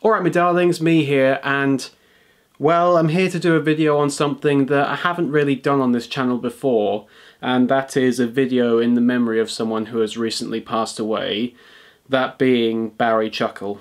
Alright my darlings, me here, and well, I'm here to do a video on something that I haven't really done on this channel before, and that is a video in the memory of someone who has recently passed away, that being Barry Chuckle.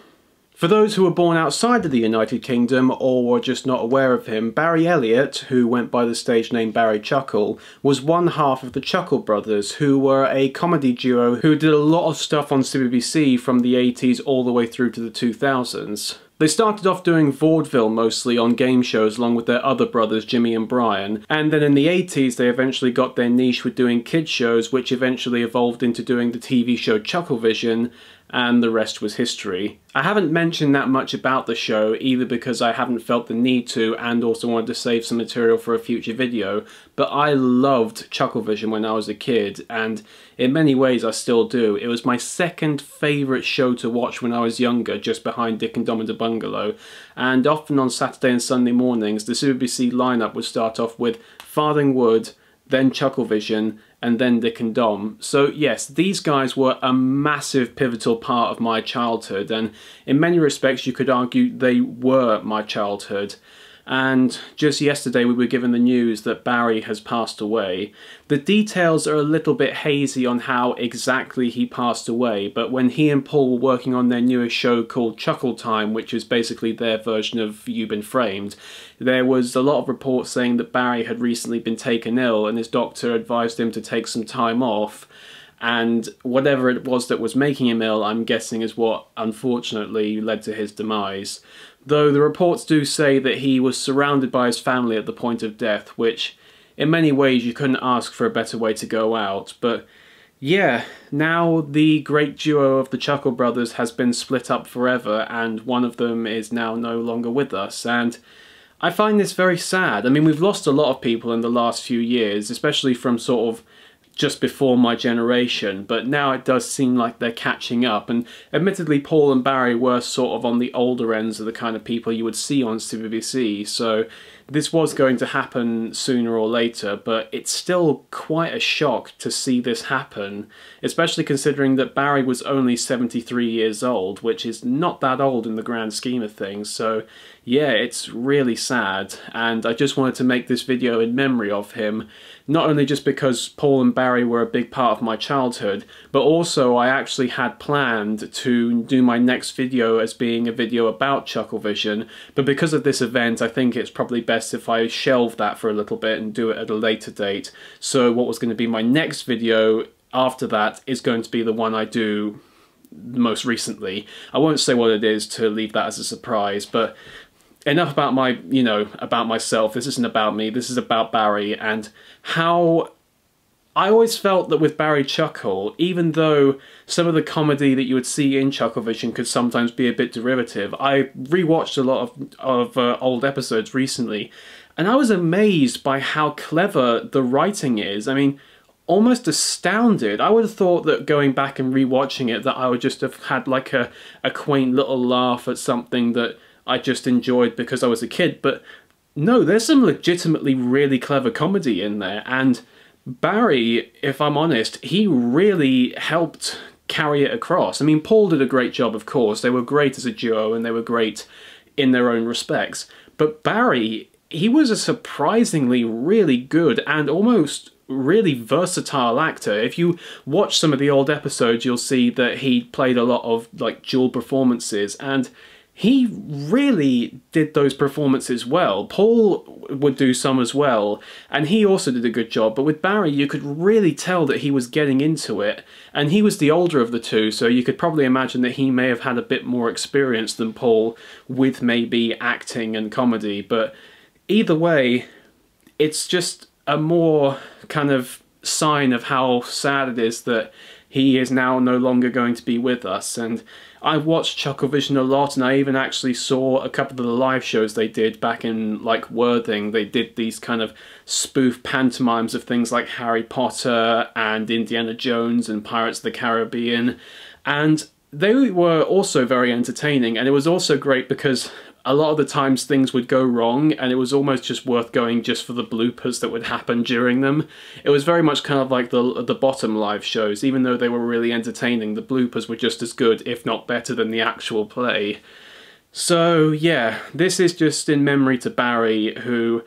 For those who were born outside of the United Kingdom or were just not aware of him, Barry Elliott, who went by the stage name Barry Chuckle, was one half of the Chuckle brothers, who were a comedy duo who did a lot of stuff on CBBC from the 80s all the way through to the 2000s. They started off doing vaudeville mostly on game shows along with their other brothers Jimmy and Brian, and then in the 80s they eventually got their niche with doing kids shows, which eventually evolved into doing the TV show Chucklevision, and the rest was history. I haven't mentioned that much about the show, either because I haven't felt the need to and also wanted to save some material for a future video, but I loved Chucklevision when I was a kid, and in many ways I still do. It was my second favourite show to watch when I was younger, just behind Dick and Dom and the Bungalow, and often on Saturday and Sunday mornings the CBBC lineup would start off with Farthing Wood, then Chucklevision, and then Dick and Dom. So yes, these guys were a massive pivotal part of my childhood, and in many respects you could argue they were my childhood. And just yesterday we were given the news that Barry has passed away. The details are a little bit hazy on how exactly he passed away, but when he and Paul were working on their newest show called Chuckle Time, which is basically their version of You've Been Framed, there was a lot of reports saying that Barry had recently been taken ill and his doctor advised him to take some time off, and whatever it was that was making him ill, I'm guessing, is what unfortunately led to his demise. Though the reports do say that he was surrounded by his family at the point of death, which in many ways you couldn't ask for a better way to go out. But yeah, now the great duo of the Chuckle brothers has been split up forever, and one of them is now no longer with us, and I find this very sad. I mean, we've lost a lot of people in the last few years, especially from sort of just before my generation, but now it does seem like they're catching up, and admittedly Paul and Barry were sort of on the older ends of the kind of people you would see on CBBC, so this was going to happen sooner or later, but it's still quite a shock to see this happen, especially considering that Barry was only 73 years old, which is not that old in the grand scheme of things, so yeah, it's really sad, and I just wanted to make this video in memory of him, not only just because Paul and Barry were a big part of my childhood, but also I actually had planned to do my next video as being a video about Chucklevision, but because of this event I think it's probably best if I shelve that for a little bit and do it at a later date. So what was going to be my next video after that is going to be the one I do most recently. I won't say what it is to leave that as a surprise, but enough about my, about myself. This isn't about me, this is about Barry, and how I always felt that with Barry Chuckle, even though some of the comedy that you would see in Chucklevision could sometimes be a bit derivative, I rewatched a lot of old episodes recently, and I was amazed by how clever the writing is. I mean, almost astounded. I would have thought that going back and rewatching it that I would just have had like a quaint little laugh at something that I just enjoyed because I was a kid, but no, there's some legitimately really clever comedy in there, and Barry, if I'm honest, he really helped carry it across. I mean, Paul did a great job, of course. They were great as a duo and they were great in their own respects, but Barry, he was a surprisingly really good and almost really versatile actor. If you watch some of the old episodes, you'll see that he played a lot of like dual performances, and he really did those performances well. Paul would do some as well, and he also did a good job, but with Barry you could really tell that he was getting into it, and he was the older of the two, so you could probably imagine that he may have had a bit more experience than Paul with maybe acting and comedy, but either way, it's just a more kind of sign of how sad it is that he is now no longer going to be with us. And I watched Chucklevision a lot, and I even actually saw a couple of the live shows they did back in like Worthing. They did these kind of spoof pantomimes of things like Harry Potter and Indiana Jones and Pirates of the Caribbean, and they were also very entertaining, and it was also great because a lot of the times things would go wrong and it was almost just worth going just for the bloopers that would happen during them. It was very much kind of like the bottom live shows. Even though they were really entertaining, the bloopers were just as good, if not better, than the actual play. So yeah, this is just in memory to Barry, who,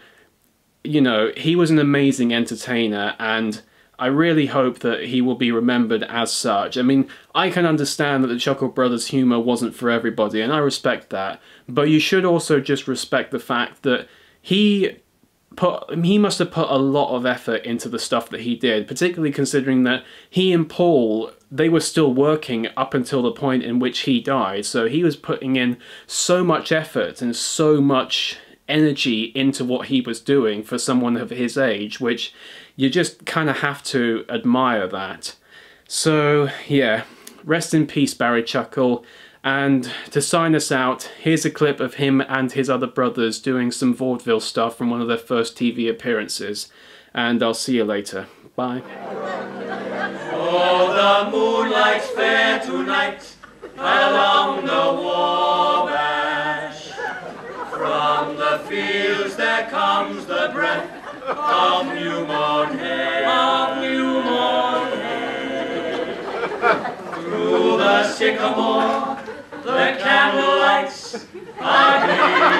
you know, he was an amazing entertainer, and I really hope that he will be remembered as such. I mean, I can understand that the Chuckle Brothers' humour wasn't for everybody, and I respect that, but you should also just respect the fact that he must have put a lot of effort into the stuff that he did, particularly considering that he and Paul, they were still working up until the point in which he died, so he was putting in so much effort and so much energy into what he was doing for someone of his age, which you just kind of have to admire that. So yeah, rest in peace, Barry Chuckle. And to sign us out, here's a clip of him and his other brothers doing some vaudeville stuff from one of their first TV appearances. And I'll see you later. Bye. Oh, the moonlight's fair tonight along the Wabash. From the fields there comes the breath of new-mown hay. Through the sycamore the candle lights are gleaming.